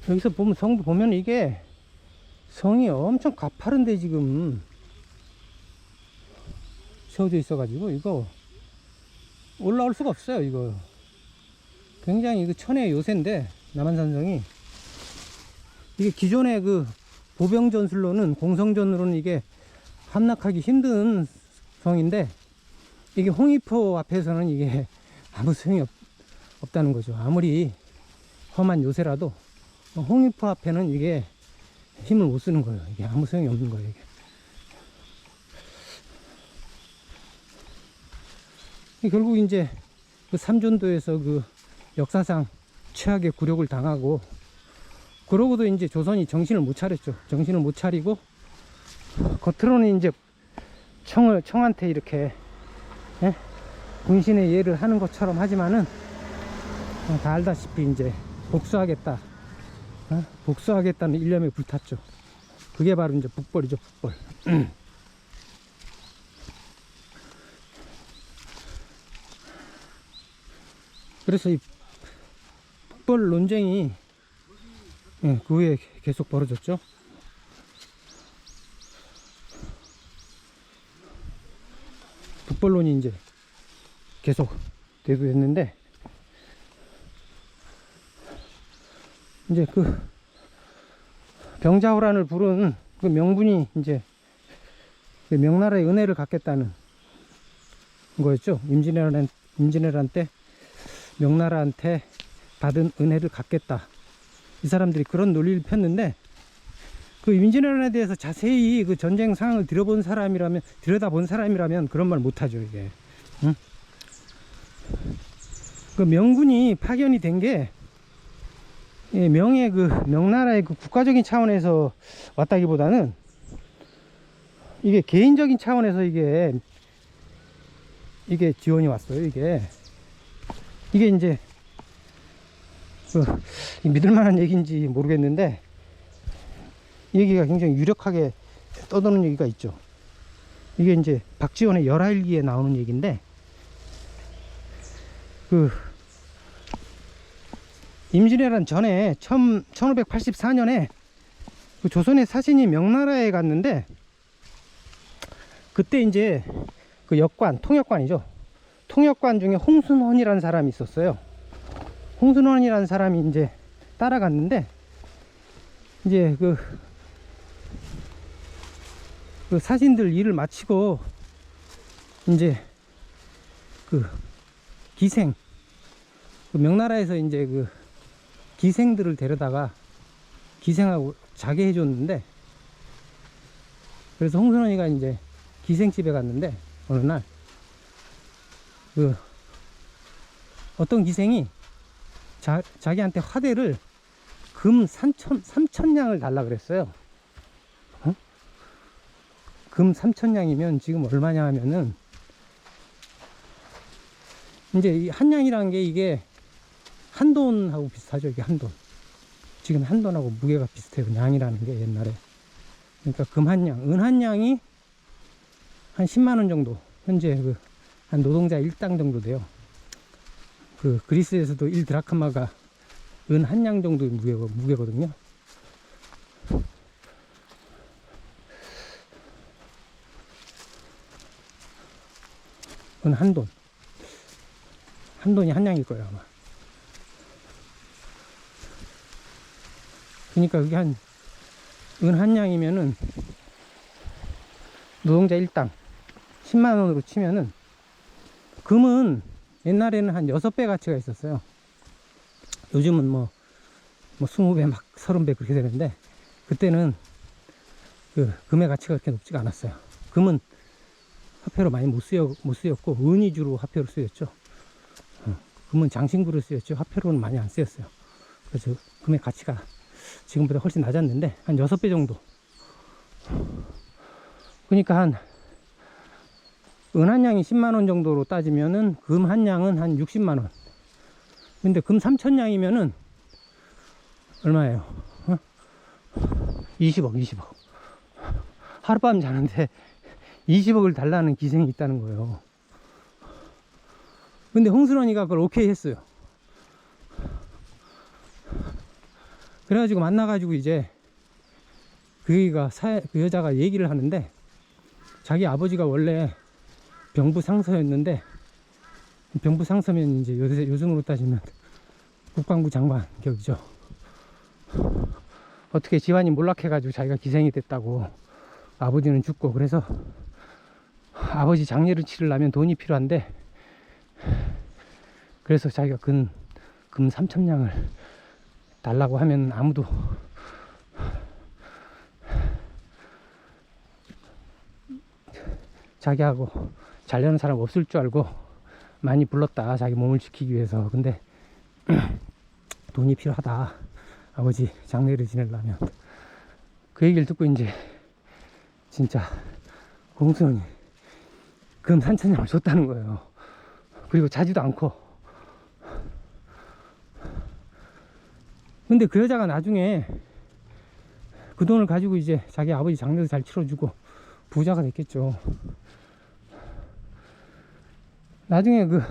여기서 보면 성도 보면 이게 성이 엄청 가파른데 지금 세워져 있어 가지고 이거 올라올 수가 없어요. 이거 굉장히 이거 천혜의 요새인데 남한산성이 이게 기존의 그 보병전술로는 공성전으로는 이게 함락하기 힘든 성인데 이게 홍위포 앞에서는 이게 아무 소용이 없다는 거죠. 아무리 험한 요새라도 홍위포 앞에는 이게 힘을 못 쓰는 거예요. 이게 아무 소용이 없는 거예요. 이게 결국 이제 그 삼전도에서 그 역사상 최악의 굴욕을 당하고 그러고도 이제 조선이 정신을 못 차렸죠. 정신을 못 차리고 겉으로는 이제 청한테 이렇게 군신의 예를 하는 것처럼 하지만은 다 알다시피 이제 복수하겠다, 복수하겠다는 일념에 불탔죠. 그게 바로 이제 북벌이죠, 북벌. 그래서 이 북벌 논쟁이 그 후에 계속 벌어졌죠. 북벌론이 이제 계속 대두됐는데 이제 그 병자호란을 부른 그 명분이 이제 그 명나라의 은혜를 갚겠다는 거였죠. 임진왜란 때 명나라한테 받은 은혜를 갚겠다. 이 사람들이 그런 논리를 폈는데 그 임진왜란에 대해서 자세히 그 전쟁 상황을 들여다본 사람이라면 그런 말 못하죠. 이게 응? 그 명분이 파견이 된 게 명나라의 그 국가적인 차원에서 왔다기보다는 이게 개인적인 차원에서 이게 지원이 왔어요. 이게 이제 믿을만한 얘기인지 모르겠는데 이 얘기가 굉장히 유력하게 떠도는 얘기가 있죠. 이게 이제 박지원의 열하일기에 나오는 얘기인데 그 임진왜란 전에 1584년에 그 조선의 사신이 명나라에 갔는데 그때 이제 그 통역관이죠. 통역관 중에 홍순헌이라는 사람이 있었어요. 홍순헌이라는 사람이 이제 따라갔는데 이제 그 사신들 일을 마치고 이제 그 명나라에서 이제 그 기생들을 데려다가 기생하고 자게 해줬는데 그래서 홍순헌이가 이제 기생집에 갔는데 어느 날 그 어떤 기생이 자기한테 화대를 금 3천냥을 달라 그랬어요. 금 3천냥이면 지금 얼마냐 하면은 이제 이 한냥이라는 게 이게 한돈하고 비슷하죠. 이게 한돈. 지금 한돈하고 무게가 비슷해요. 냥이라는 게 옛날에. 그러니까 금 한냥, 은 한냥이 한 10만원 정도. 현재 한 노동자 1당 정도 돼요. 그 그리스에서도 1드라크마가 은 한냥 정도의 무게거든요. 은 한돈. 한돈이 한냥일 거예요, 아마. 그러니까 그게 은 한냥이면은 노동자 1당 10만원으로 치면은 금은 옛날에는 한 6배 가치가 있었어요. 요즘은 뭐 20배 막 30배 그렇게 되는데 그때는 그 금의 가치가 그렇게 높지가 않았어요. 금은 화폐로 많이 못 쓰였고 은이 주로 화폐로 쓰였죠. 금은 장신구로 쓰였죠. 화폐로는 많이 안 쓰였어요. 그래서 금의 가치가 지금보다 훨씬 낮았는데 한 6배 정도. 그러니까 은 한냥이 10만원 정도로 따지면은 금 한냥은 한 60만원. 근데 금 3천냥이면은 얼마예요? 20억. 하룻밤 자는데 20억을 달라는 기생이 있다는 거예요. 근데 홍순헌이가 그걸 오케이 했어요. 그래가지고 만나가지고 이제 그 여자가 얘기를 하는데, 자기 아버지가 원래 병부 상서였는데, 병부 상서면 이제 요즘으로 따지면 국방부 장관 격이죠. 어떻게 집안이 몰락해가지고 자기가 기생이 됐다고, 아버지는 죽고, 그래서 아버지 장례를 치르려면 돈이 필요한데, 그래서 자기가 금 3,000냥을 달라고 하면 아무도 자기하고 잘 되는 사람 없을 줄 알고 많이 불렀다, 자기 몸을 지키기 위해서. 근데 돈이 필요하다, 아버지 장례를 지내려면. 그 얘기를 듣고 이제 진짜 공수원이 금 3,000냥을 줬다는 거예요. 그리고 자지도 않고. 근데 그 여자가 나중에 그 돈을 가지고 이제 자기 아버지 장례도 잘 치러주고 부자가 됐겠죠. 나중에 그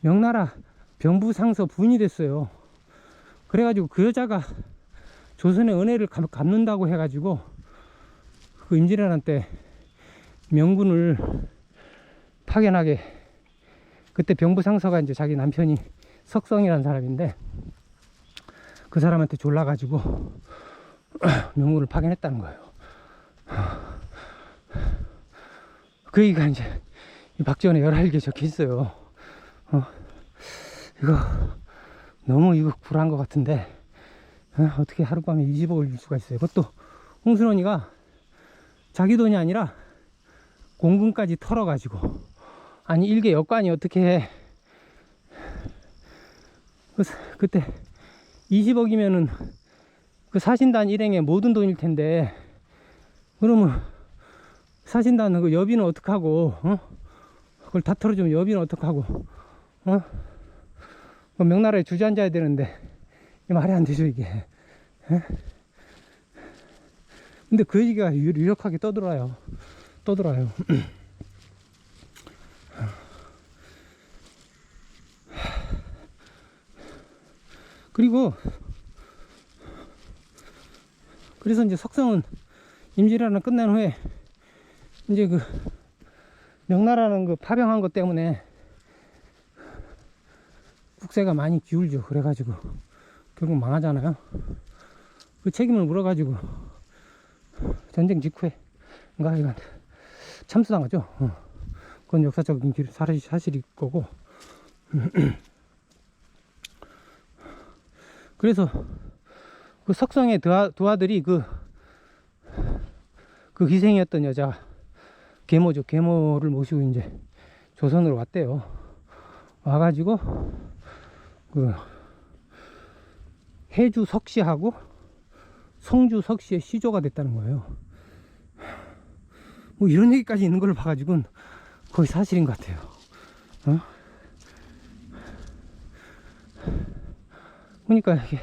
명나라 병부상서 부인이 됐어요. 그래가지고 그 여자가 조선의 은혜를 갚는다고 해가지고 그 임진왜란 때 명군을 파견하게, 그때 병부상서가 이제 자기 남편이 석성이라는 사람인데, 그 사람한테 졸라가지고 명군을 파견했다는 거예요. 그 얘기가 이제 박지원의 열알기에 적혀 있어요. 이거 너무 이거 불안한 것 같은데, 어떻게 하룻밤에 20억을 줄 수가 있어요. 그것도 홍순원이가 자기 돈이 아니라 공금까지 털어가지고. 아니 일개 여관이 어떻게 해. 그때 20억이면은 그 사신단 일행의 모든 돈일 텐데, 그러면 사신단 그 여비는 어떡하고, 그걸 다 털어주면 여비는 어떡하고, 명나라에 주저앉아야 되는데, 이게 말이 안 되죠, 이게. 근데 그 얘기가 유력하게 떠들어요. 그리고 그래서 이제 석성은 임진왜란 끝난 후에 이제 그 명나라는 그 파병한 것 때문에 국세가 많이 기울죠. 그래가지고 결국 망하잖아요. 그 책임을 물어가지고 전쟁 직후에인가 이건 참수당하죠. 그건 역사적인 사실일 거고. 그래서 그 석성의 두 아들이 그 희생이었던 여자 계모죠. 계모를 모시고 이제 조선으로 왔대요. 와가지고 그 해주 석씨하고 성주 석씨의 시조가 됐다는 거예요. 뭐 이런 얘기까지 있는 걸 봐가지고는 거의 사실인 것 같아요. 그러니까 이게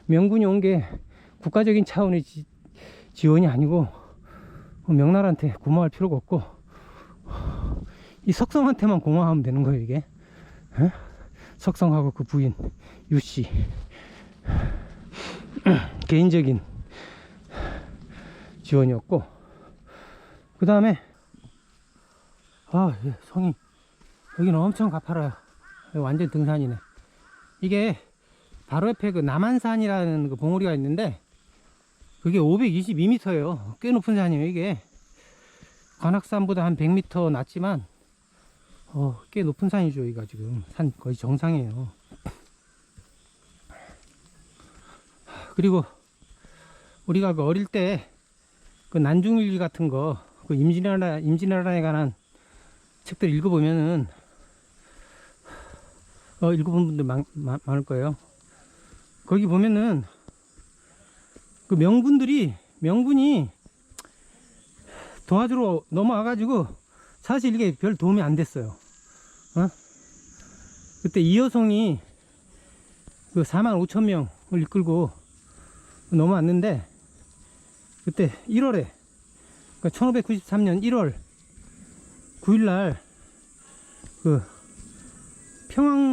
명군이 온 게 국가적인 차원의 지원이 아니고 명나라한테 고마워할 필요가 없고 이 석성한테만 고마워하면 되는 거예요, 이게. 석성하고 그 부인 유씨 개인적인 지원이었고, 그 다음에 성이 여기는 엄청 가파라요. 완전 등산이네. 이게 바로 옆에 그 남한산이라는 그 봉우리가 있는데 그게 522m예요. 꽤 높은 산이에요. 이게 관악산보다 한 100m 낮지만 꽤 높은 산이죠. 여기가 지금 산 거의 정상이에요. 그리고 우리가 그 어릴 때 그 난중일기 같은 거, 그 임진왜란에 관한 책들 읽어보면은 읽어본 분들 많을 거예요. 거기 보면은 그 명군이 도와주러 넘어와가지고 사실 이게 별 도움이 안 됐어요. 그때 이여송이 그 45,000명을 이끌고 넘어왔는데, 그때 1월에 그러니까 1593년 1월 9일날 그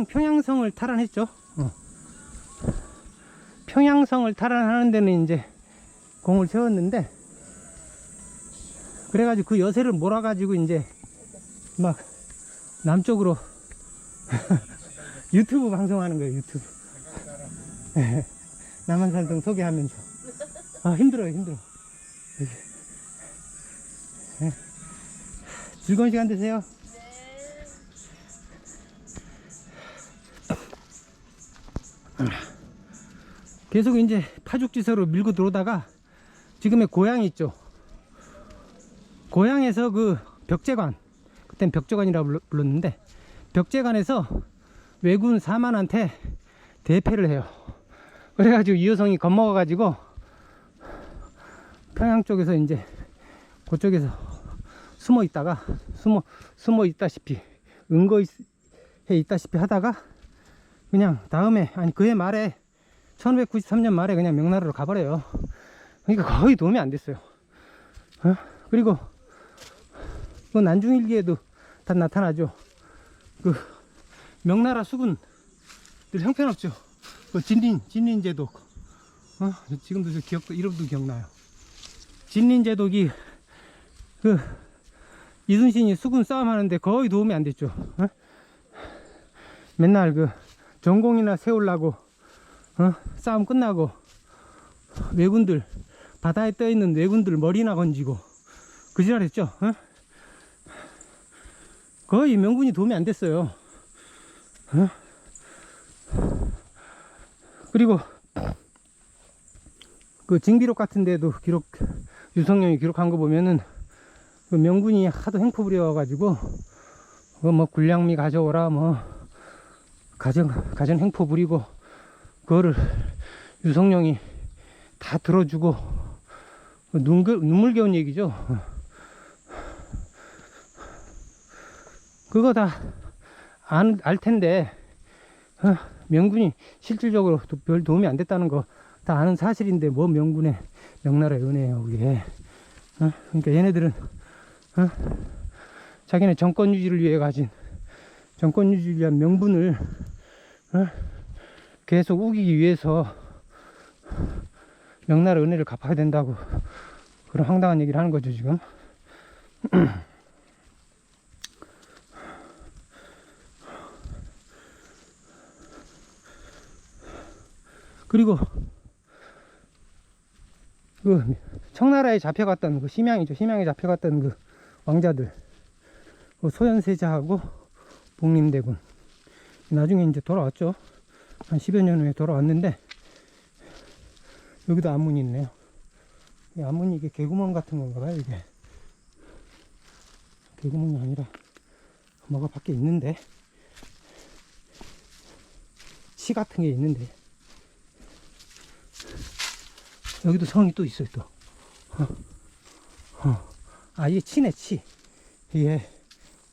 평양성을 탈환했죠. 평양성을 탈환하는 데는 이제 공을 세웠는데, 그래가지고 그 여세를 몰아가지고 이제 막 남쪽으로 유튜브 방송하는 거예요, 유튜브. 남한산성 소개하면서. 아, 힘들어요, 힘들어. 즐거운 시간 되세요. 계속 이제 파죽지서로 밀고 들어오다가 지금의 고향 있죠. 고향에서 그 벽제관, 그땐 벽제관이라고 불렀는데, 벽제관에서 왜군 사만한테 대패를 해요. 그래가지고 이효성이 겁먹어가지고 평양 쪽에서 이제 그쪽에서 숨어 있다시피 은거해 있다시피 하다가 그냥 다음에, 아니 그해 말에 1593년 말에 그냥 명나라로 가버려요. 그러니까 거의 도움이 안 됐어요. 그리고 그 난중일기에도 다 나타나죠. 그 명나라 수군들 형편없죠. 그 진린제독. 지금도 저 이름도 기억나요. 진린제독이 그 이순신이 수군 싸움하는데 거의 도움이 안 됐죠. 맨날 그 전공이나 세우려고 싸움 끝나고 왜군들, 바다에 떠있는 왜군들 머리나 건지고 그지랄 했죠. 거의 명군이 도움이 안 됐어요. 그리고 그 징비록 같은 데도 유성룡이 기록한 거 보면은 그 명군이 하도 행포 부려가지고 뭐 군량미 가져오라, 뭐 가전 행포 부리고, 그거를 유성룡이 다 들어주고, 눈물겨운 얘기죠. 그거 다 알 텐데, 명군이 실질적으로 별 도움이 안 됐다는 거 다 아는 사실인데, 뭐 명나라의 은혜예요, 그게. 그러니까 얘네들은 자기네 정권 유지를 위해 가진, 정권 유지를 위한 명분을 계속 우기기 위해서 명나라 은혜를 갚아야 된다고 그런 황당한 얘기를 하는 거죠, 지금. 그리고 그 청나라에 잡혀갔던 그 심양이죠. 심양에 잡혀갔던 그 왕자들, 그 소현세자하고 복림대군, 나중에 이제 돌아왔죠. 한 10여 년 후에 돌아왔는데, 여기도 안문이 있네요. 이 안문이 이게 개구멍 같은 건가 봐요. 이게 개구멍이 아니라 뭐가 밖에 있는데, 치 같은 게 있는데, 여기도 성이 또 있어요, 또. 아, 이게 치네, 치. 이게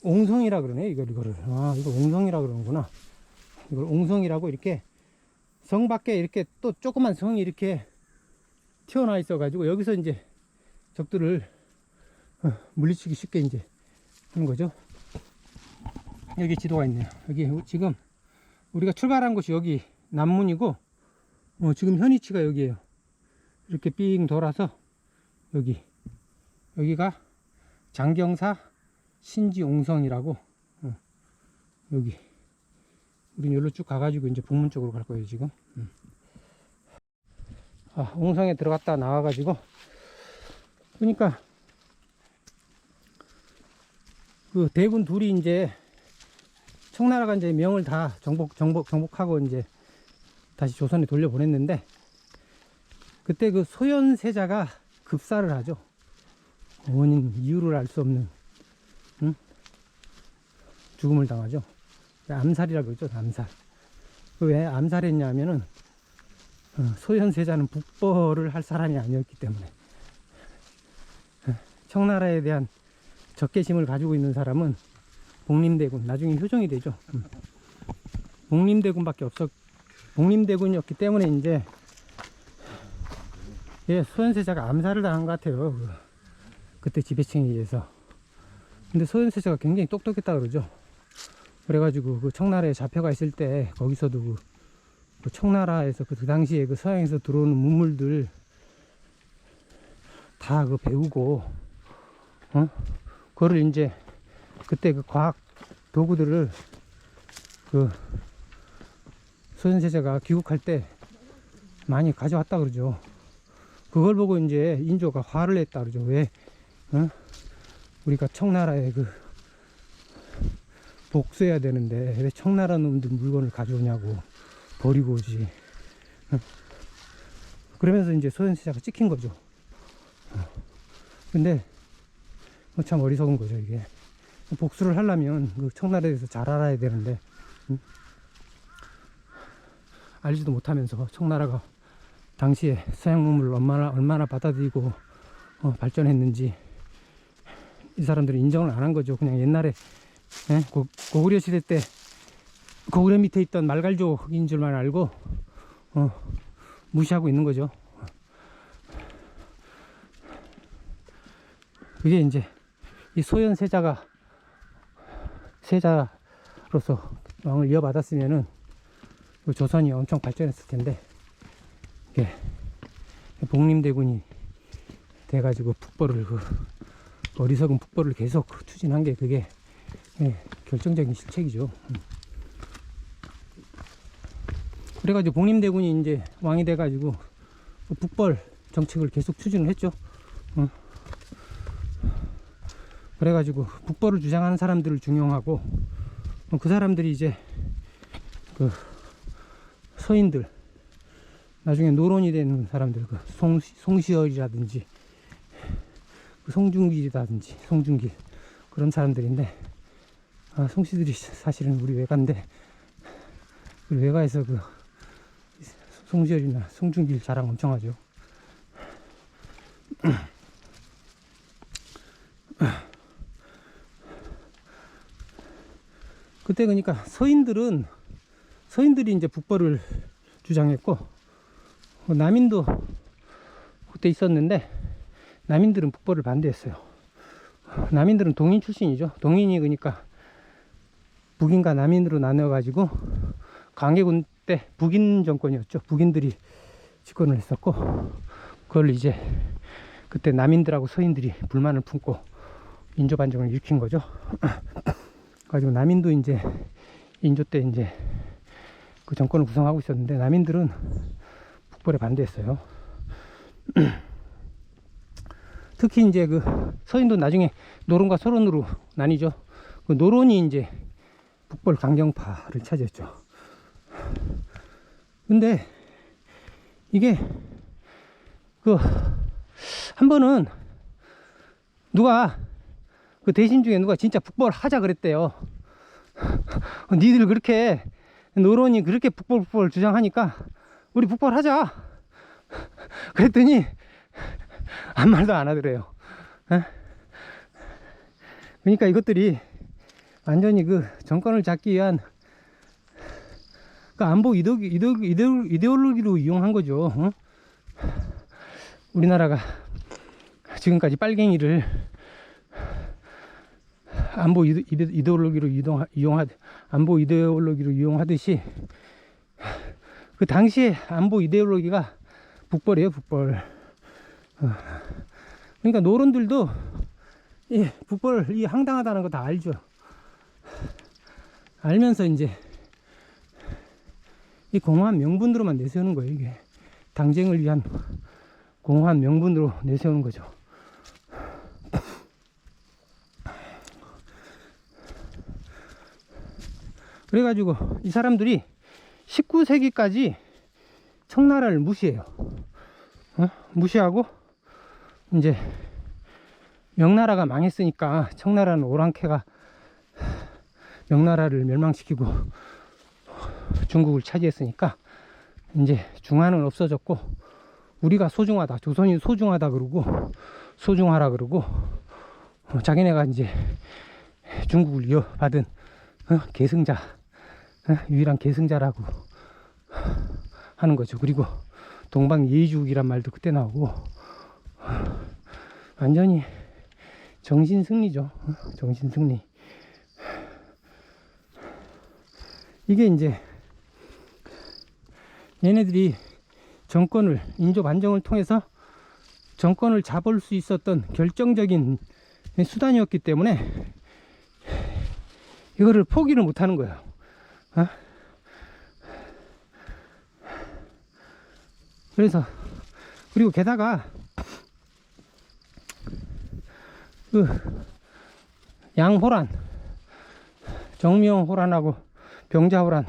옹성이라 그러네, 이거를. 아, 이거 옹성이라 그러는구나. 이걸 옹성이라고, 이렇게 성 밖에 이렇게 또 조그만 성이 이렇게 튀어나와 있어가지고, 여기서 이제 적들을 물리치기 쉽게 이제 하는 거죠. 여기 지도가 있네요. 여기 지금 우리가 출발한 곳이 여기 남문이고, 지금 현위치가 여기에요. 이렇게 삥 돌아서 여기가 장경사 신지옹성이라고, 여기 우린 여기로 쭉 가가지고 이제 북문 쪽으로 갈 거예요, 지금. 아, 옹성에 들어갔다 나와가지고, 그러니까 그 대군 둘이 이제 청나라가 이제 명을 다 정복하고 이제 다시 조선에 돌려보냈는데, 그때 그 소현세자가 급사를 하죠. 원인, 이유를 알 수 없는 죽음을 당하죠. 암살이라고 그러죠, 암살. 왜 암살했냐면은 소현세자는 북벌을 할 사람이 아니었기 때문에, 청나라에 대한 적개심을 가지고 있는 사람은 복림대군, 나중에 효정이 되죠. 복림대군이었기 때문에 이제 소현세자가 암살을 당한 것 같아요. 그때 지배층에 의해서. 근데 소현세자가 굉장히 똑똑했다 그러죠. 그래가지고 그 청나라에 잡혀가 있을 때 거기서도 그 청나라에서 그 당시에 그 서양에서 들어오는 문물들 다 그 배우고, 그거를 이제 그때 그 과학 도구들을 그 소현세자가 귀국할 때 많이 가져왔다 그러죠. 그걸 보고 이제 인조가 화를 냈다 그러죠. 왜, 우리가 청나라에 그 복수해야 되는데 왜 청나라 놈들 물건을 가져오냐고, 버리고 오지. 그러면서 이제 소현세자가 찍힌 거죠. 근데 참 어리석은 거죠. 이게 복수를 하려면 그 청나라에 대해서 잘 알아야 되는데, 알지도 못하면서 청나라가 당시에 서양 문물을 얼마나 받아들이고 발전했는지 이 사람들은 인정을 안 한 거죠. 그냥 옛날에 고구려 시대 때 고구려 밑에 있던 말갈족인 줄만 알고 무시하고 있는 거죠. 그게 이제 이 소현 세자로서 왕을 이어받았으면은 조선이 엄청 발전했을 텐데, 이게 복림대군이 돼가지고 북벌을 어리석은 북벌을 계속 추진한 게 그게 결정적인 실책이죠. 그래가지고 복림대군이 이제 왕이 돼가지고 북벌 정책을 계속 추진을 했죠. 그래가지고 북벌을 주장하는 사람들을 중용하고, 그 사람들이 이제 그 서인들, 나중에 노론이 되는 사람들, 그 송시열이라든지 송중길이라든지 송중길, 그런 사람들인데, 송씨들이 사실은 우리 외가인데, 우리 외가에서 그 송시열이나 송중길 자랑 엄청 하죠. 그때 그러니까 서인들이 이제 북벌을 주장했고, 남인도 그때 있었는데 남인들은 북벌을 반대했어요. 남인들은 동인 출신이죠. 동인이 그러니까 북인과 남인으로 나눠 가지고 강해군 때 북인 정권이었죠. 북인들이 집권을 했었고, 그걸 이제 그때 남인들하고 서인들이 불만을 품고 인조 반정을 일으킨 거죠. 가지고 남인도 이제 인조 때 이제 그 정권을 구성하고 있었는데, 남인들은 북벌에 반대했어요. 특히 이제 그 서인도 나중에 노론과 소론으로 나뉘죠. 그 노론이 이제 북벌 강경파를 차지했죠. 근데 이게 그 한 번은 누가 그 대신 중에 누가 진짜 북벌 하자 그랬대요. 니들 그렇게 노론이 그렇게 북벌 주장하니까 우리 북벌 하자 그랬더니 아무 말도 안 하더래요. 그러니까 이것들이 완전히 그 정권을 잡기 위한 그 안보 이데올로기로 이용한 거죠. 우리나라가 지금까지 빨갱이를 안보 이데올로기로 이용하듯이 그 당시에 안보 이데올로기가 북벌이에요, 북벌. 그러니까 노론들도 이 북벌이 황당하다는 거 다 알죠. 알면서 이제 이 공허한 명분으로만 내세우는 거예요. 이게 당쟁을 위한 공허한 명분으로 내세우는 거죠. 그래가지고 이 사람들이 19세기까지 청나라를 무시해요. 무시하고 이제 명나라가 망했으니까, 청나라는 오랑캐가 명나라를 멸망시키고 중국을 차지했으니까 이제 중화는 없어졌고, 우리가 소중하다, 조선이 소중하다 그러고 소중하라 그러고, 자기네가 이제 중국을 이어받은 계승자, 유일한 계승자라고 하는 거죠. 그리고 동방예의주국이란 말도 그때 나오고, 완전히 정신승리죠. 정신승리. 이게 이제 얘네들이 정권을, 인조 반정을 통해서 정권을 잡을 수 있었던 결정적인 수단이었기 때문에 이거를 포기를 못 하는 거예요. 어? 그래서, 그리고 게다가 그 양호란, 정명호란하고 병자호란,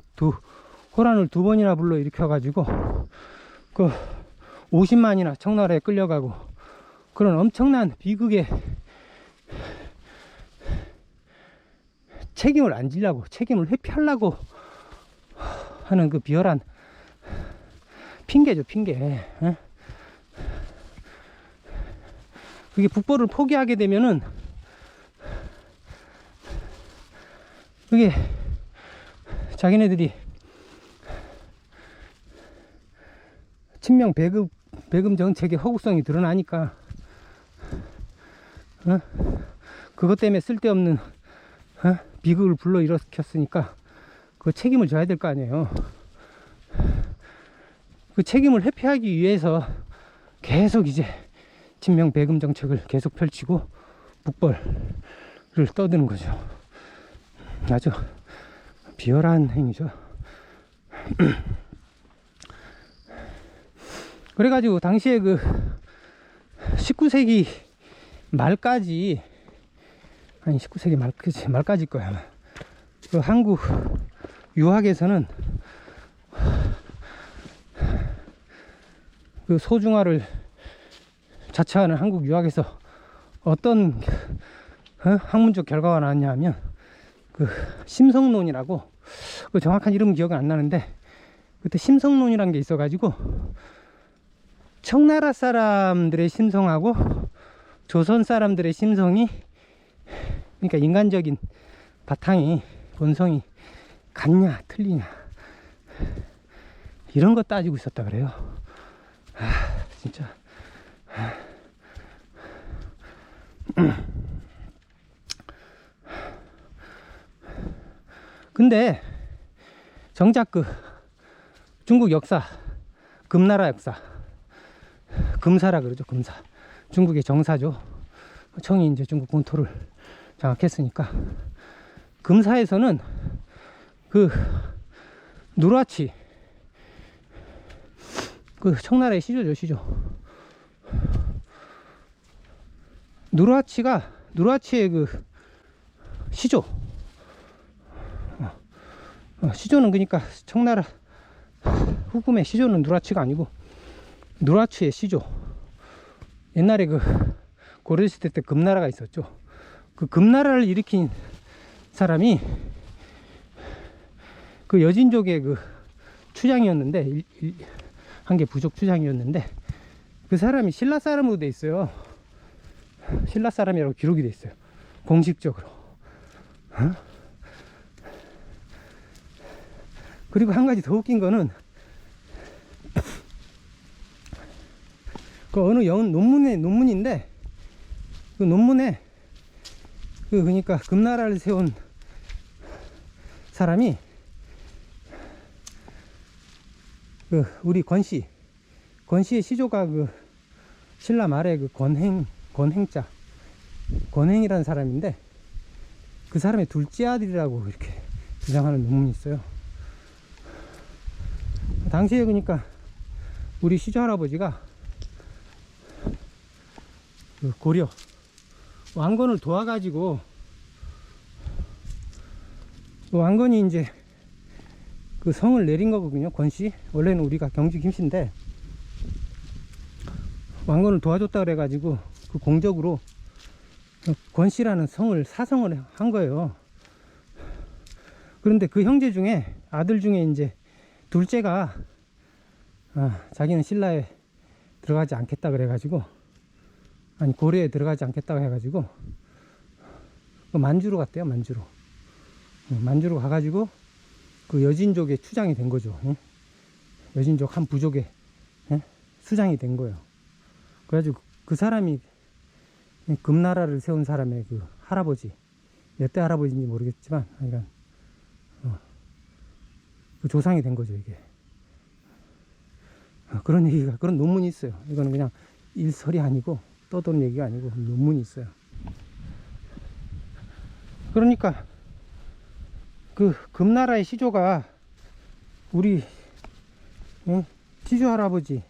호란을 두 번이나 불러 일으켜가지고 그 50만이나 청나라에 끌려가고 그런 엄청난 비극의 책임을 안 지려고, 책임을 회피하려고 하는 그 비열한 핑계죠, 핑계. 에? 그게 북벌을 포기하게 되면은 그게 자기네들이 친명 배금 정책의 허구성이 드러나니까 그것 때문에 쓸데없는 비극을 불러 일으켰으니까 그 책임을 져야 될 거 아니에요. 그 책임을 회피하기 위해서 계속 이제 친명 배금 정책을 계속 펼치고 북벌을 떠드는 거죠. 아주 비열한 행위죠. 그래가지고 당시에 그 19세기 말까지, 아니 19세기 말까지 거야 아마. 그 한국 유학에서는 그 소중화를 자처하는 한국 유학에서 어떤 학문적 결과가 나왔냐 하면 그 심성론이라고, 그 정확한 이름은 기억은 안 나는데 그때 심성론이란 게 있어 가지고 청나라 사람들의 심성하고 조선 사람들의 심성이, 그러니까 인간적인 바탕이, 본성이 같냐 틀리냐 이런 거 따지고 있었다 그래요. 진짜. 근데 정작 그 중국 역사, 금나라 역사, 금사라 그러죠. 금사. 중국의 정사죠. 청이 이제 중국 본토를 장악했으니까. 금사에서는 그 누라치, 그 청나라의 시조죠, 시조. 누라치의 그 시조. 시조는 그러니까 청나라 후금의 시조는 누라치가 아니고 누라치의 시조. 옛날에 그 고려시대 때 금나라가 있었죠. 그 금나라를 일으킨 사람이 그 여진족의 그 추장이었는데, 한 개 부족 추장이었는데, 그 사람이 신라 사람으로 돼 있어요. 신라 사람이라고 기록이 돼 있어요, 공식적으로. 그리고 한 가지 더 웃긴 거는 그 어느 논문인데, 그 논문에 그러니까 금나라를 세운 사람이 그 우리 권씨의 시조가 그 신라 말에 그 권행이라는 사람인데, 그 사람의 둘째 아들이라고 이렇게 주장하는 논문이 있어요. 당시에 그러니까 우리 시조 할아버지가 그 고려 왕건을 도와가지고, 그 왕건이 이제 그 성을 내린 거거든요. 권씨, 원래는 우리가 경주 김씨인데 왕건을 도와줬다 그래가지고 그 공적으로 권씨라는 사성을 한 거예요. 그런데 그 형제 중에, 아들 중에 이제 둘째가 자기는 신라에 들어가지 않겠다 그래가지고, 아니 고려에 들어가지 않겠다고 해가지고 만주로 갔대요. 만주로 가가지고 그 여진족의 추장이 된 거죠. 여진족 한 부족의 수장이 된 거예요. 그래가지고 그 사람이 금나라를 세운 사람의 그 할아버지, 몇 대 할아버지인지 모르겠지만 하여간 그 조상이 된 거죠, 이게. 그런 얘기가, 그런 논문이 있어요. 이거는 그냥 일설이 아니고 떠도는 얘기가 아니고 논문이 있어요. 그러니까 그 금나라의 시조가 우리 시조 할아버지의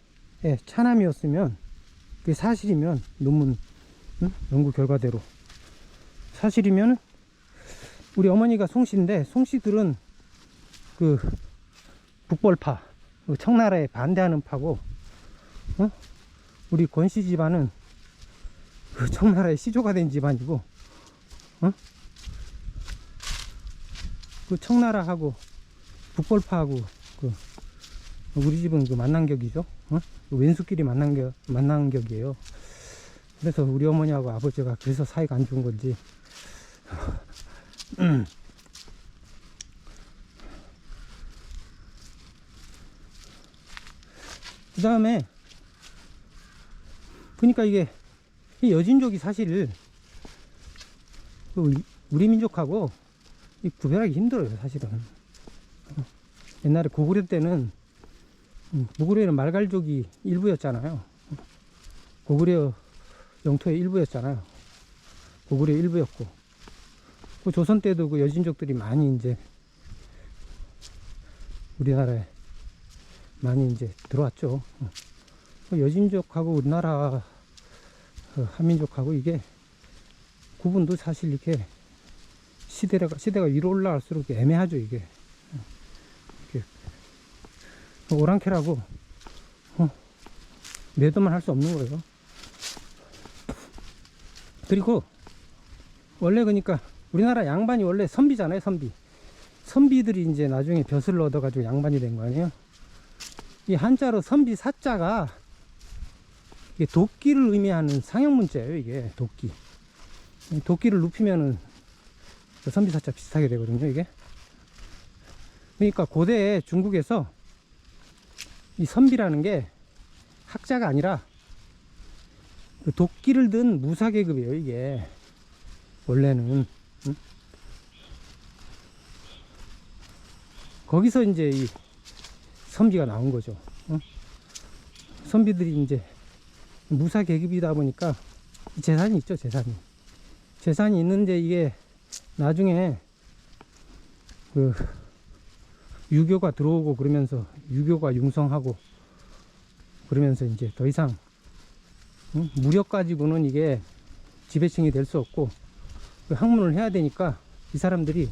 차남이었으면, 그게 사실이면, 논문 연구 결과대로 사실이면, 우리 어머니가 송씨인데 송씨들은 그 북벌파, 청나라에 반대하는 파고, 우리 권씨 집안은 그 청나라의 시조가 된 집안이고, 그 청나라하고 북벌파하고 그 우리 집은 그 만난격이죠. 그 왼수끼리 만난격이에요. 그래서 우리 어머니하고 아버지가 그래서 사이가 안 좋은 건지. 그 다음에 그러니까 이게 이 여진족이 사실 우리 민족하고 이 구별하기 힘들어요, 사실은. 옛날에 고구려 때는, 고구려는 말갈족이 일부였잖아요. 고구려 영토의 일부였잖아요. 고구려 일부였고, 그 조선 때도 그 여진족들이 많이 이제 우리나라에 많이 이제 들어왔죠. 여진족하고 우리나라 한민족하고 이게 구분도 사실 이렇게 시대가 위로 올라갈수록 애매하죠, 이게. 이렇게 오랑캐라고 매도만 할 수 없는 거예요. 그리고 원래 그러니까 우리나라 양반이 원래 선비잖아요, 선비. 선비들이 이제 나중에 벼슬을 얻어가지고 양반이 된 거 아니에요. 이 한자로 선비 사자가 이게 도끼를 의미하는 상형문자예요, 이게. 도끼를 눕히면은 선비 사자 비슷하게 되거든요, 이게. 그러니까 고대 중국에서 이 선비라는 게 학자가 아니라 그 도끼를 든 무사계급이에요, 이게. 원래는. 거기서 이제 이 선비가 나온 거죠. 선비들이 이제 무사계급이다 보니까 재산이 있죠, 재산이 있는데, 이게 나중에 그 유교가 들어오고 그러면서 유교가 융성하고 그러면서 이제 더 이상 무력 가지고는 이게 지배층이 될 수 없고, 그 학문을 해야 되니까 이 사람들이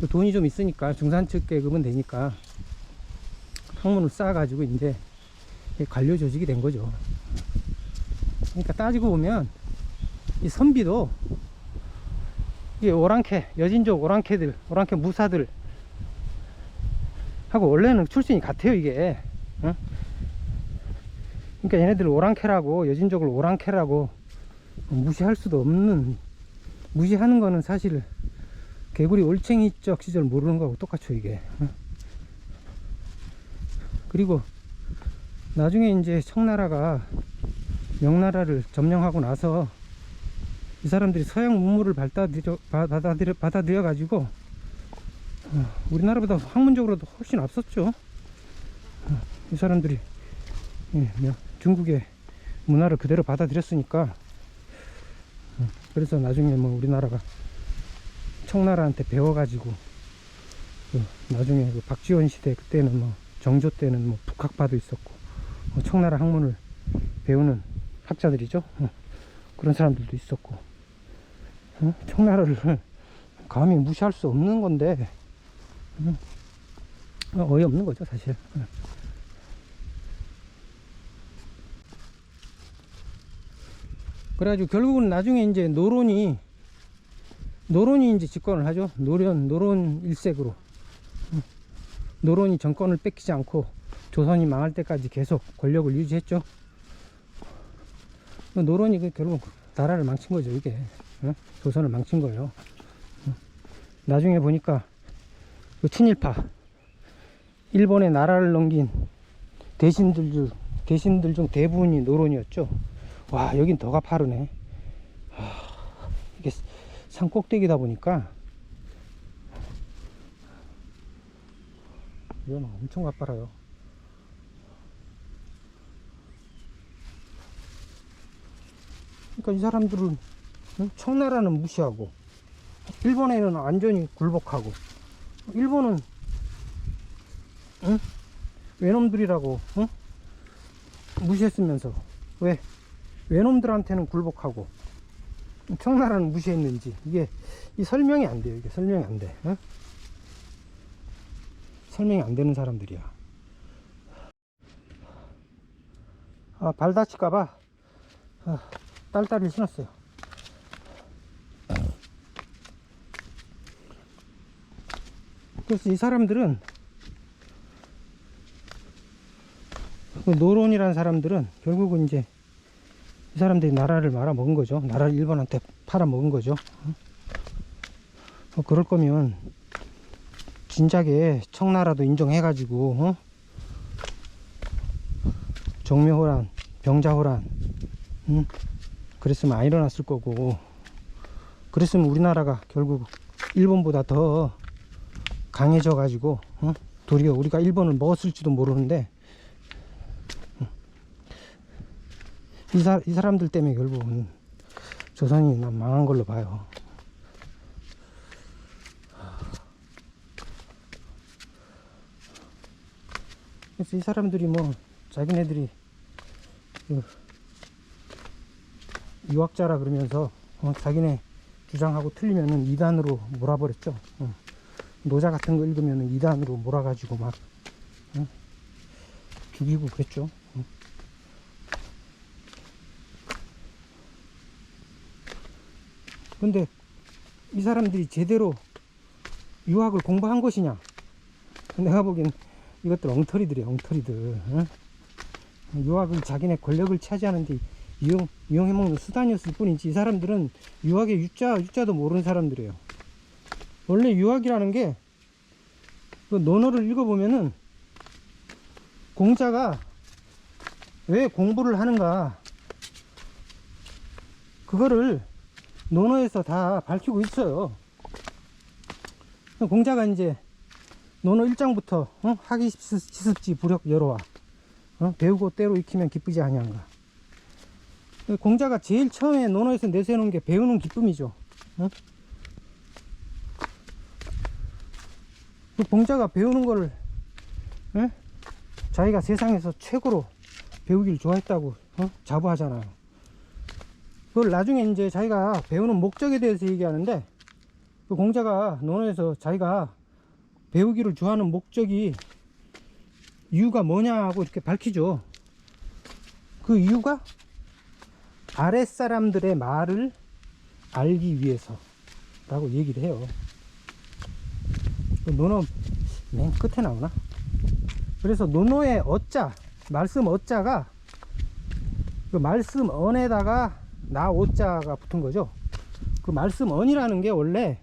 돈이 좀 있으니까 중산층 계급은 되니까 학문을 쌓아가지고 이제 관료 조직이 된 거죠. 그러니까 따지고 보면 이 선비도 이 오랑캐, 여진족 오랑캐 무사들 하고 원래는 출신이 같아요, 이게. 그러니까 얘네들 오랑캐라고, 여진족을 오랑캐라고 무시할 수도 없는, 무시하는 거는 사실 개구리 올챙이적 시절 모르는 거하고 똑같죠, 이게. 그리고 나중에 이제 청나라가 명나라를 점령하고 나서 이 사람들이 서양 문물을 받아들여 가지고 우리나라보다 학문적으로도 훨씬 앞섰죠. 이 사람들이 중국의 문화를 그대로 받아들였으니까. 그래서 나중에 뭐 우리나라가 청나라한테 배워가지고 나중에 그 박지원 시대, 그때는 뭐 정조 때는 뭐 북학파도 있었고 청나라 학문을 배우는 학자들이죠. 그런 사람들도 있었고, 청나라를 감히 무시할 수 없는 건데 어이없는 거죠, 사실. 그래가지고 결국은 나중에 이제 노론이 이제 집권을 하죠. 노론 일색으로. 노론이 정권을 뺏기지 않고 조선이 망할 때까지 계속 권력을 유지했죠. 노론이 결국 나라를 망친 거죠, 이게. 조선을 망친 거예요. 나중에 보니까 그 친일파, 일본에 나라를 넘긴 대신들 중 대부분이 노론이었죠. 와, 여긴 더 가파르네. 이게 산 꼭대기다 보니까 이건 엄청 가파라요. 그러니까 이 사람들은 청나라는 무시하고 일본에는 완전히 굴복하고 일본은 외놈들이라고 무시했으면서 왜 외놈들한테는 굴복하고 청나라는 무시했는지 이게 이 설명이 안 돼요. 이게 설명이 안 돼. 설명이 안 되는 사람들이야. 발 다칠까봐 딸딸이를 신었어요. 그래서 이 사람들은 노론이라는 사람들은 결국은 이제 이 사람들이 나라를 말아먹은 거죠. 나라를 일본한테 팔아먹은 거죠. 그럴 거면 진작에 청나라도 인정해가지고 정묘호란, 병자호란 그랬으면 안 일어났을 거고, 그랬으면 우리나라가 결국 일본보다 더 강해져 가지고 도리어 우리가 일본을 먹었을지도 모르는데 이 사람들 때문에 결국은 조선이 망한 걸로 봐요. 그래서 이 사람들이 뭐 자기네들이 유학자라 그러면서 자기네 주장하고 틀리면은 이단으로 몰아버렸죠. 노자 같은 거 읽으면은 이단으로 몰아가지고 막 죽이고 그랬죠. 근데 이 사람들이 제대로 유학을 공부한 것이냐? 내가 보기엔 이것들 엉터리들이야, 엉터리들. 유학을 자기네 권력을 차지하는데 이용해먹는 수단이었을 뿐이지, 이 사람들은 유학의 유자도 모르는 사람들이에요. 원래 유학이라는 게, 그 논어를 읽어보면은 공자가 왜 공부를 하는가, 그거를 논어에서 다 밝히고 있어요. 공자가 이제 논어 1장부터 하기 시습지 부력 여로와 배우고 때로 익히면 기쁘지 아니한가. 공자가 제일 처음에 논어에서 내세우는 게 배우는 기쁨이죠. 그 공자가 배우는 거를 자기가 세상에서 최고로 배우기를 좋아했다고 자부하잖아요. 그걸 나중에 이제 자기가 배우는 목적에 대해서 얘기하는데, 그 공자가 논어에서 자기가 배우기를 좋아하는 목적이 이유가 뭐냐고 이렇게 밝히죠. 그 이유가 아랫사람들의 말을 알기 위해서 라고 얘기를 해요. 논어 맨 끝에 나오나? 그래서 논어의 어자, 말씀 어자가 그 말씀 언에다가 나 오자가 붙은 거죠. 그 말씀 언이라는 게 원래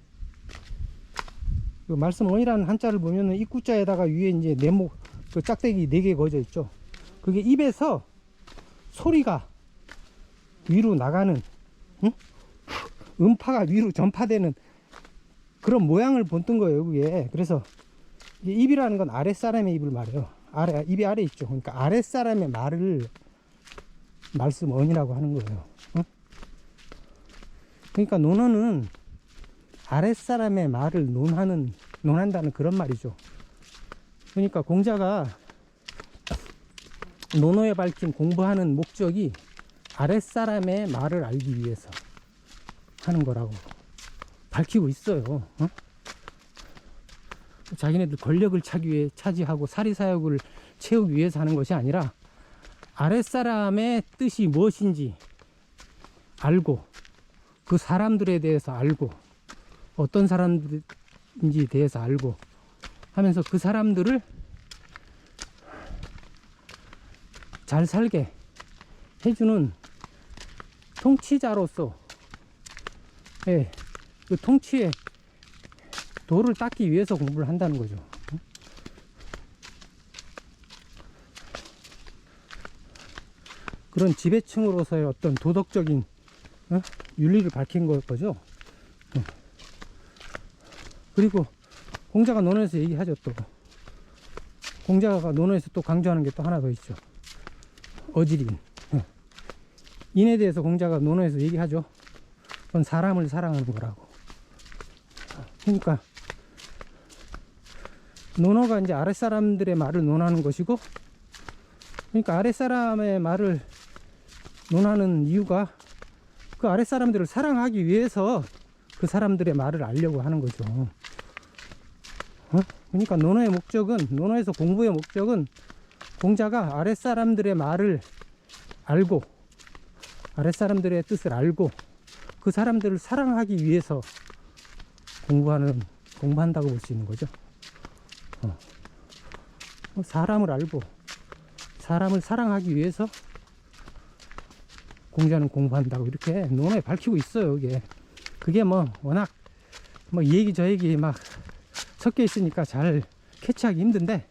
그 말씀 언이라는 한자를 보면은 입구자에다가 위에 이제 네모 그 짝대기 4개 거져 있죠. 그게 입에서 소리가 위로 나가는, 음파가 위로 전파되는 그런 모양을 본뜬 거예요, 그게. 그래서 입이라는 건 아랫사람의 입을 말해요. 입이 아래 있죠. 그러니까 아랫사람의 말을 말씀 언이라고 하는 거예요. 그러니까 논어는 아랫사람의 말을 논한다는 그런 말이죠. 그러니까 공자가 논어에 밝힌 공부하는 목적이 아랫사람의 말을 알기 위해서 하는 거라고 밝히고 있어요. 자기네들 권력을 차지하고 사리사욕을 채우기 위해서 하는 것이 아니라 아랫사람의 뜻이 무엇인지 알고, 그 사람들에 대해서 알고, 어떤 사람들인지 대해서 알고 하면서 그 사람들을 잘 살게 해주는 통치자로서, 그 통치의 도를 닦기 위해서 공부를 한다는 거죠. 그런 지배층으로서의 어떤 도덕적인 윤리를 밝힌 거죠. 그리고 공자가 논어에서 얘기하죠. 또 공자가 논어에서 또 강조하는 게 또 하나 더 있죠. 어지린. 인에 대해서 공자가 논어에서 얘기하죠. 그건 사람을 사랑하는 거라고. 그러니까 논어가 이제 아랫사람들의 말을 논하는 것이고, 그러니까 아랫사람의 말을 논하는 이유가 그 아랫사람들을 사랑하기 위해서 그 사람들의 말을 알려고 하는 거죠. 그러니까 논어의 목적은, 논어에서 공부의 목적은 공자가 아랫사람들의 말을 알고, 아랫사람들의 뜻을 알고 그 사람들을 사랑하기 위해서 공부한다고 볼 수 있는 거죠. 사람을 알고 사람을 사랑하기 위해서 공자는 공부한다고 이렇게 논어에 밝히고 있어요. 그게 뭐 워낙 뭐 이 얘기 저 얘기 막 섞여 있으니까 잘 캐치하기 힘든데,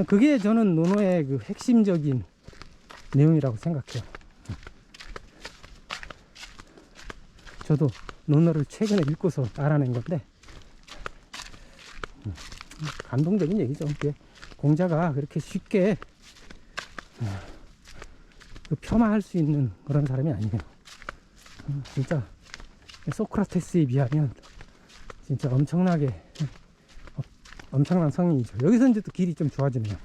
그게 저는 논어의 그 핵심적인 내용이라고 생각해요. 저도 논어를 최근에 읽고서 알아낸 건데 감동적인 얘기죠. 공자가 그렇게 쉽게 폄하할 수 있는 그런 사람이 아니에요. 진짜 소크라테스에 비하면 진짜 엄청난 성인이죠. 여기서 이제 또 길이 좀 좋아지네요.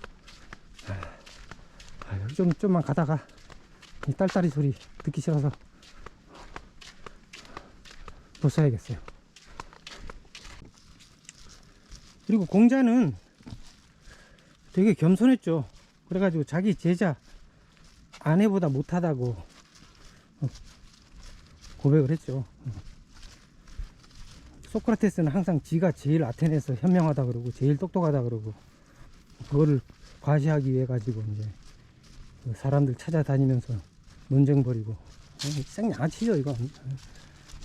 여기 좀만 가다가 이 딸딸이 소리 듣기 싫어서 벗어야겠어요. 그리고 공자는 되게 겸손했죠. 그래가지고 자기 제자 아내보다 못하다고 고백을 했죠. 소크라테스는 항상 지가 제일 아테네에서 현명하다 그러고 제일 똑똑하다 그러고, 그거를 과시하기 위해 가지고 이제 사람들 찾아다니면서 논쟁 벌이고, 생양아치죠 이건.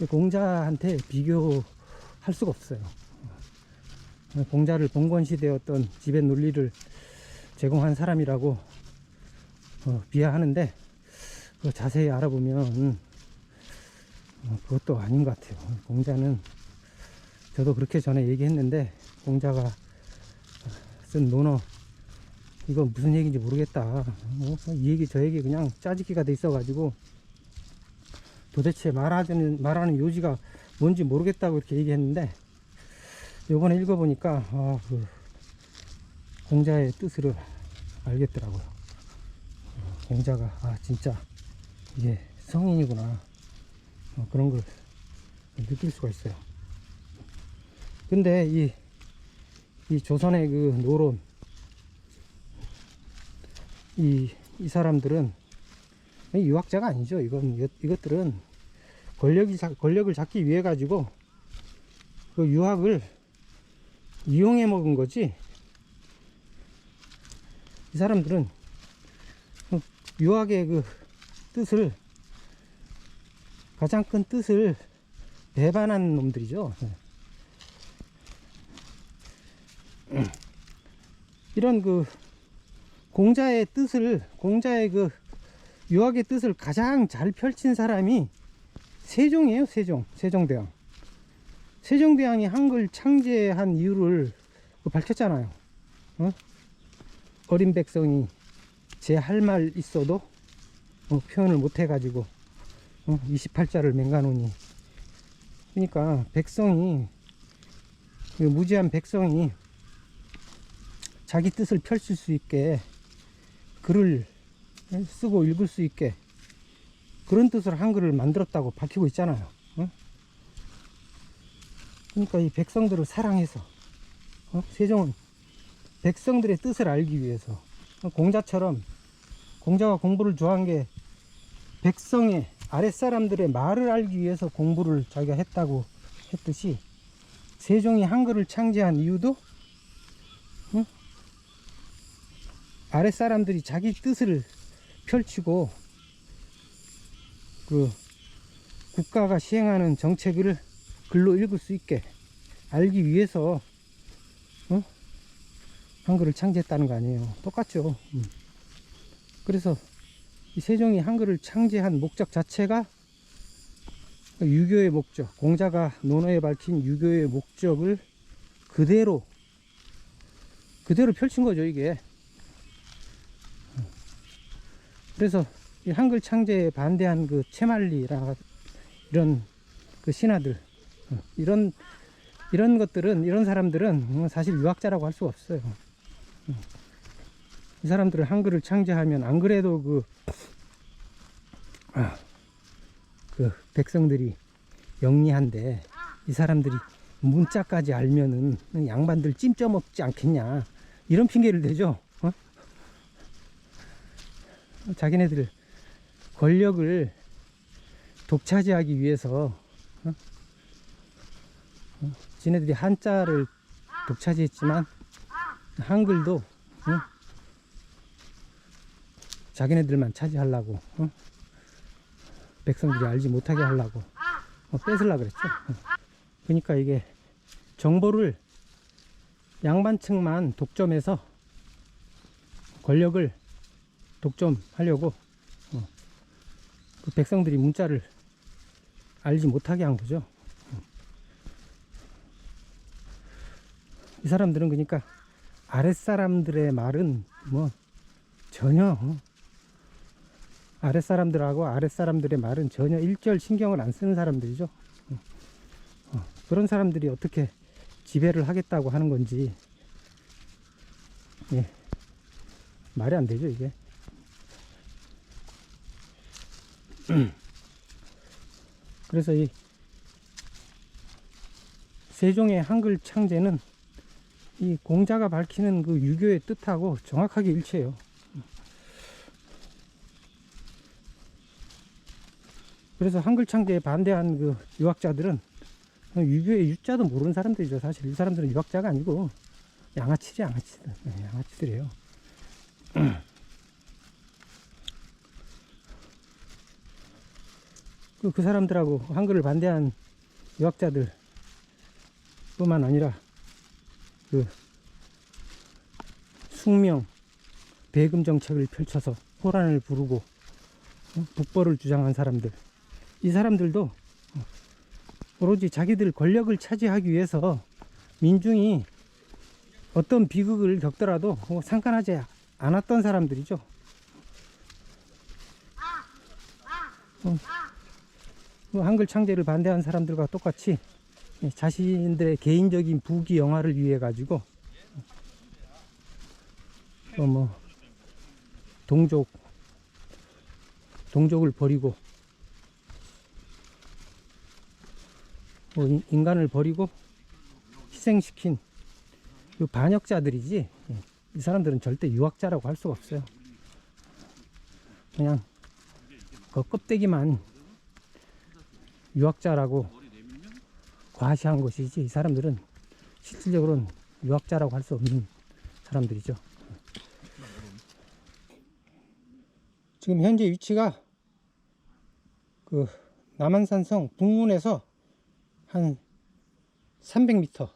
공자한테 비교할 수가 없어요. 공자를 봉건시대의 어떤 지배 논리를 제공한 사람이라고 비하하는데, 그거 자세히 알아보면 그것도 아닌 것 같아요. 공자는, 저도 그렇게 전에 얘기했는데, 공자가 쓴 논어 이거 무슨 얘기인지 모르겠다, 이 얘기 저 얘기 그냥 짜집기가 돼 있어 가지고 도대체 말하는 요지가 뭔지 모르겠다고 이렇게 얘기했는데, 요번에 읽어보니까 그 공자의 뜻을 알겠더라고요. 공자가 진짜 이게 성인이구나, 그런 걸 느낄 수가 있어요. 근데 이 조선의 그 노론, 이 사람들은 유학자가 아니죠. 이것들은 권력을 잡기 위해 가지고 그 유학을 이용해 먹은 거지. 이 사람들은 유학의 그 뜻을, 가장 큰 뜻을 배반한 놈들이죠. 이런 그 공자의 그 유학의 뜻을 가장 잘 펼친 사람이 세종이에요. 세종대왕. 세종대왕이 한글 창제한 이유를 밝혔잖아요. 어린 백성이 제 할 말 있어도 표현을 못 해가지고 28자를 맹가노니. 그러니까 무지한 백성이 자기 뜻을 펼칠 수 있게, 글을 쓰고 읽을 수 있게 그런 뜻으로 한글을 만들었다고 밝히고 있잖아요. 그러니까 이 백성들을 사랑해서, 세종은 백성들의 뜻을 알기 위해서, 공자가 공부를 좋아한 게 백성의 아랫사람들의 말을 알기 위해서 공부를 자기가 했다고 했듯이, 세종이 한글을 창제한 이유도 아랫사람들이 자기 뜻을 펼치고 그 국가가 시행하는 정책을 글로 읽을 수 있게 알기 위해서 한글을 창제했다는 거 아니에요. 똑같죠. 그래서 이 세종이 한글을 창제한 목적 자체가 유교의 목적, 공자가 논어에 밝힌 유교의 목적을 그대로 펼친 거죠, 이게. 그래서 이 한글 창제에 반대한 그 채말리라 이런 그 신하들, 이런 것들은, 이런 사람들은 사실 유학자라고 할 수가 없어요. 이 사람들은 한글을 창제하면 안 그래도 그 백성들이 영리한데, 이 사람들이 문자까지 알면은 양반들 찜쪄 먹지 않겠냐, 이런 핑계를 대죠. 자기네들 권력을 독차지하기 위해서 지네들이 한자를 독차지했지만 한글도 자기네들만 차지하려고, 백성들이 알지 못하게 하려고 뺏으려고 그랬죠. 그러니까 이게 정보를 양반층만 독점해서 권력을 독점하려고 그 백성들이 문자를 알지 못하게 한 거죠. 이 사람들은 그러니까 아랫사람들의 말은 뭐 전혀 아랫사람들하고 아랫사람들의 말은 전혀 일절 신경을 안 쓰는 사람들이죠. 그런 사람들이 어떻게 지배를 하겠다고 하는 건지, 예, 말이 안 되죠, 이게. 그래서 이 세종의 한글 창제는 이 공자가 밝히는 그 유교의 뜻하고 정확하게 일치해요. 그래서 한글 창제에 반대한 그 유학자들은 유교의 유자도 모르는 사람들이죠. 사실 이 사람들은 유학자가 아니고 양아치지, 양아치들. 네, 양아치들이에요. 그 사람들하고 한글을 반대한 유학자들 뿐만 아니라 그 숙명 배금 정책을 펼쳐서 호란을 부르고 북벌을 주장한 사람들, 이 사람들도 오로지 자기들 권력을 차지하기 위해서 민중이 어떤 비극을 겪더라도 상관하지 않았던 사람들이죠. 한글 창제를 반대한 사람들과 똑같이 자신들의 개인적인 부귀 영화를 위해 가지고 또 뭐 동족을 버리고 뭐 인간을 버리고 희생시킨 그 반역자들이지, 이 사람들은 절대 유학자라고 할 수가 없어요. 그냥 그 껍데기만 유학자라고 과시한 것이지, 이 사람들은 실질적으로는 유학자라고 할 수 없는 사람들이죠. 지금 현재 위치가 그 남한산성 북문에서 한 300m,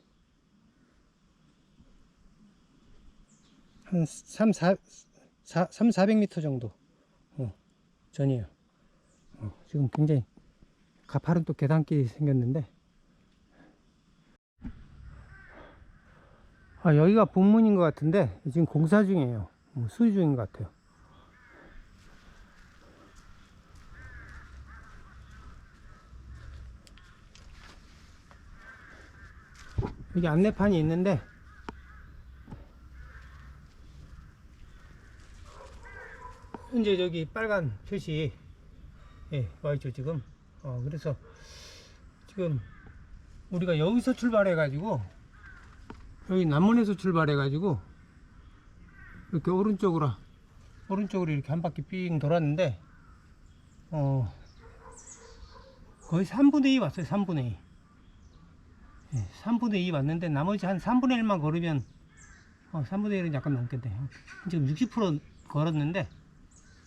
한 400m 정도 전이에요. 지금 굉장히 가파른 또 계단길이 생겼는데, 여기가 본문인 것 같은데 지금 공사 중이에요. 수리 중인 것 같아요. 여기 안내판이 있는데 현재 저기 빨간 표시 와있죠 지금. 그래서 지금 우리가 여기서 출발해 가지고, 여기 남문에서 출발해 가지고 이렇게 오른쪽으로 이렇게 한 바퀴 삥 돌았는데 거의 3분의 2 왔어요. 3분의 2. 3분의 2 왔는데 나머지 한 3분의 1만 걸으면 3분의 1은 약간 넘겠네. 지금 60% 걸었는데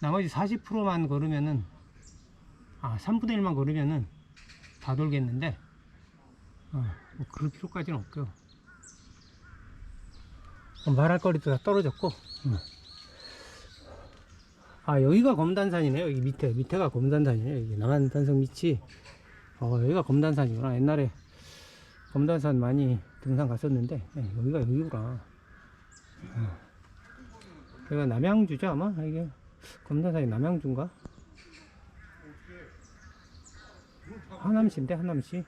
나머지 40%만 걸으면은 3분의 1만 걸으면은 다 돌겠는데 뭐 그럴 필요까지는 없고요. 말할 거리도 다 떨어졌고. 여기가 검단산이네요. 여기 밑에가 검단산이에요. 여기 남한산성 밑이 여기가 검단산이구나. 옛날에 검단산 많이 등산 갔었는데 여기가 여기구나. 여기가 남양주죠 아마. 이게 검단산이 남양주인가? 하남시인데, 하남시.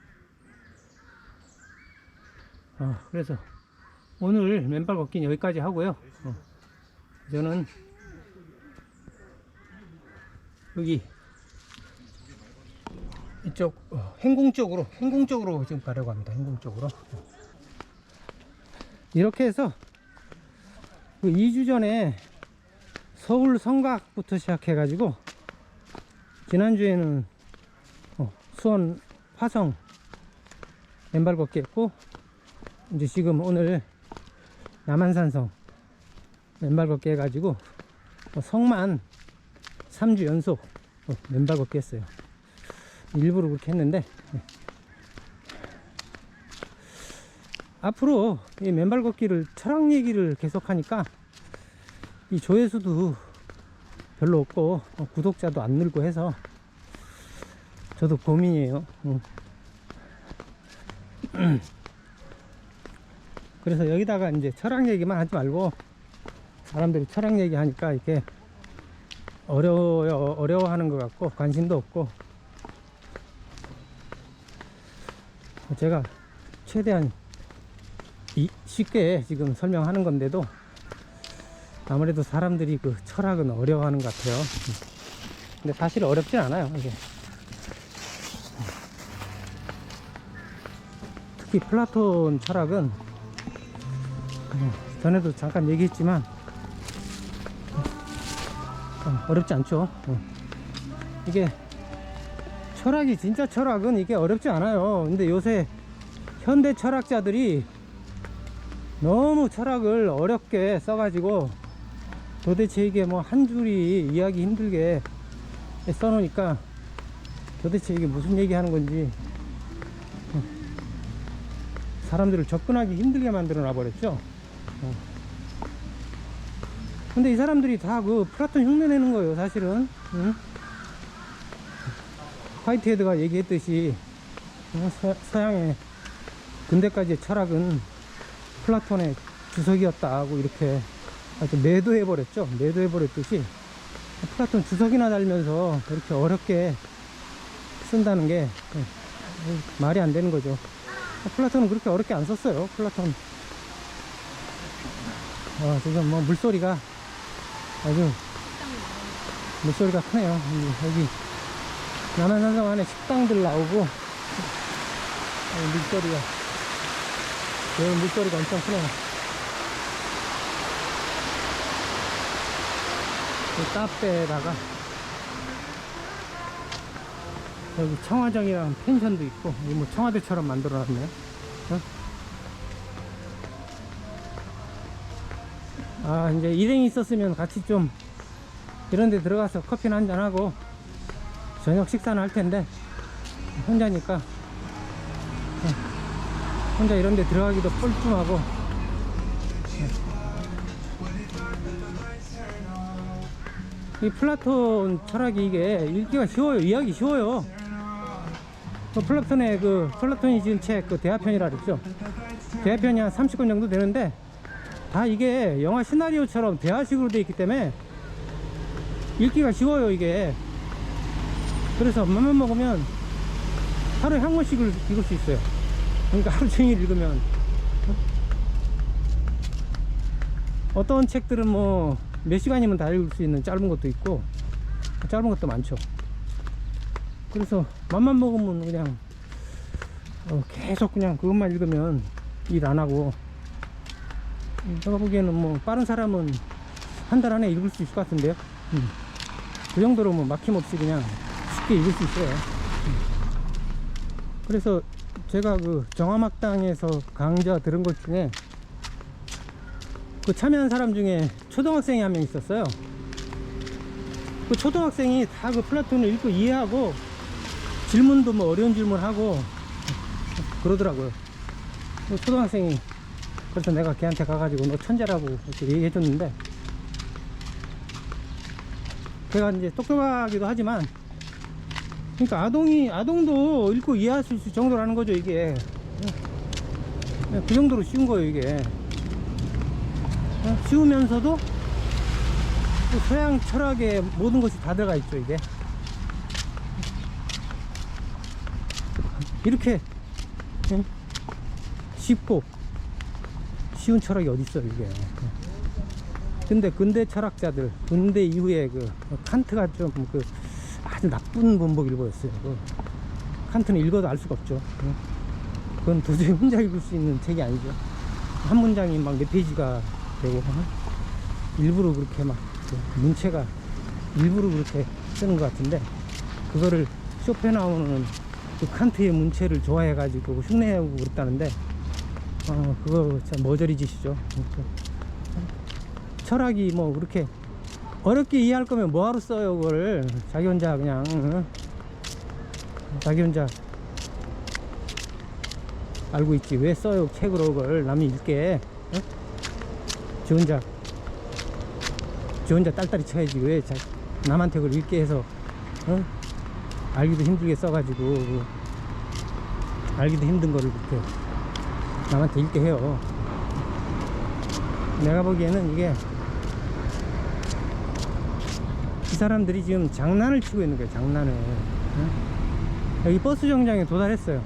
그래서 오늘 맨발 걷기는 여기까지 하고요. 저는 여기 이쪽 행궁 쪽으로 지금 가려고 합니다. 행궁 쪽으로. 이렇게 해서 그 2주 전에 서울 성곽부터 시작해 가지고 지난주에는 수원 화성 맨발 걷기 했고, 이제 지금 오늘 남한산성 맨발 걷기 해가지고 성만 3주 연속 맨발 걷기 했어요. 일부러 그렇게 했는데, 앞으로 이 맨발 걷기를 철학 얘기를 계속 하니까 이 조회수도 별로 없고 구독자도 안 늘고 해서 저도 고민이에요. 그래서 여기다가 이제 철학 얘기만 하지 말고, 사람들이 철학 얘기 하니까 이렇게 어려워하는 것 같고 관심도 없고, 제가 최대한 쉽게 지금 설명하는 건데도 아무래도 사람들이 그 철학은 어려워하는 것 같아요. 근데 사실 어렵진 않아요, 이게. 특히 플라톤 철학은 전에도 잠깐 얘기했지만 어렵지 않죠. 이게 철학이, 진짜 철학은 이게 어렵지 않아요. 근데 요새 현대 철학자들이 너무 철학을 어렵게 써가지고 도대체 이게 뭐 한 줄이 이해하기 힘들게 써놓으니까 도대체 이게 무슨 얘기 하는 건지 사람들을 접근하기 힘들게 만들어 놔버렸죠. 근데 이 사람들이 다 그 플라톤 흉내 내는 거예요, 사실은. 화이트헤드가 얘기했듯이 서양의 근대까지의 철학은 플라톤의 주석이었다 하고 이렇게 아주 매도해버렸죠. 매도해버렸듯이 플라톤 주석이나 달면서 이렇게 어렵게 쓴다는 게 말이 안 되는 거죠. 플라톤은 그렇게 어렵게 안 썼어요. 플라톤. 지금 뭐 물소리가 아주 물소리가 크네요. 여기 남한산성 안에 식당들 나오고 물소리가, 여기 물소리가 엄청 크네요. 이 카페에다가 여기 청화정이랑 펜션도 있고, 여기 뭐 청와대처럼 만들어 놨네요. 이제 일행이 있었으면 같이 좀 이런 데 들어가서 커피나 한잔 하고 저녁 식사는 할 텐데, 혼자니까 혼자 이런 데 들어가기도 뻘쭘하고. 이 플라톤 철학이 이게 읽기가 쉬워요. 이해하기 쉬워요. 플라톤이 지은 책 대화편이라 그랬죠. 대화편이 한 30권 정도 되는데 다 이게 영화 시나리오처럼 대화식으로 되어 있기 때문에 읽기가 쉬워요, 이게. 그래서 맘만 먹으면 하루에 한 권씩을 읽을 수 있어요. 그러니까 하루 종일 읽으면. 어떤 책들은 뭐 몇 시간이면 다 읽을 수 있는 짧은 것도 있고 짧은 것도 많죠. 그래서 맘만 먹으면 그냥 계속 그냥 그것만 읽으면 일 안 하고, 제가 보기에는 뭐 빠른 사람은 한 달 안에 읽을 수 있을 것 같은데요. 그 정도로 뭐 막힘없이 그냥 쉽게 읽을 수 있어요. 그래서 제가 그 정화막당에서 강좌 들은 것 중에 그 참여한 사람 중에 초등학생이 한 명 있었어요. 그 초등학생이 다 그 플라톤을 읽고 이해하고 질문도 뭐 어려운 질문하고 그러더라고요. 그 초등학생이. 그래서 내가 걔한테 가가지고 너 천재라고 이렇게 얘기해줬는데, 걔가 이제 똑똑하기도 하지만, 그러니까 아동도 읽고 이해할 수 있을 정도라는 거죠, 이게. 그 정도로 쉬운 거예요, 이게. 쉬우면서도 서양 철학의 모든 것이 다 들어가 있죠, 이게. 이렇게 응? 쉽고 쉬운 철학이 어디 있어요 이게. 근데 근대 철학자들, 근대 이후에 그 칸트가 좀 그 아주 나쁜 본보기를 보였어요. 칸트는 읽어도 알 수가 없죠. 그건 도저히 혼자 읽을 수 있는 책이 아니죠. 한 문장이 막 몇 페이지가 되고, 일부러 그렇게 막 문체가 일부러 그렇게 쓰는 것 같은데, 그거를 쇼펜하우는 그 칸트의 문체를 좋아해 가지고 흉내내고 그랬다는데, 그거 참 머저리 짓이죠. 철학이 뭐 그렇게 어렵게 이해할 거면 뭐하러 써요 그거를. 자기 혼자 그냥 자기 혼자 알고 있지 왜 써요 책으로 그걸 남이 읽게. 지 혼자 딸딸이 쳐야지 왜 남한테 그걸 읽게 해서 알기도 힘들게 써가지고 알기도 힘든 거를 그렇게 남한테 읽게 해요. 내가 보기에는 이게 이 사람들이 지금 장난을 치고 있는 거예요. 장난을. 여기 버스 정장에 도달했어요.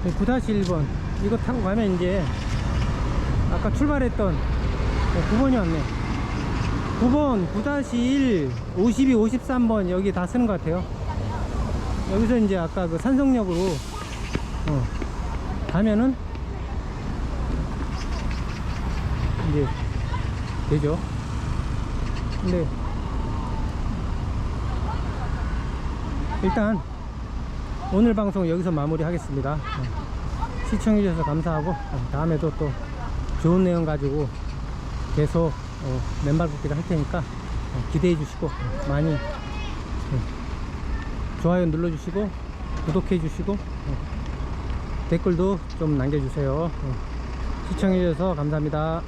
네, 9-1번 이거 타고 가면 이제 아까 출발했던 9번이 왔네. 9번, 9-1, 52, 53번 여기 다 쓰는 것 같아요. 여기서 이제 아까 그 산성역으로 가면은 이제 되죠. 근데 일단 오늘 방송 여기서 마무리 하겠습니다. 시청해 주셔서 감사하고 다음에도 또 좋은 내용 가지고 계속 맨발 걷기를 할 테니까 기대해 주시고 많이 좋아요 눌러 주시고 구독해 주시고 댓글도 좀 남겨주세요. 시청해 주셔서 감사합니다.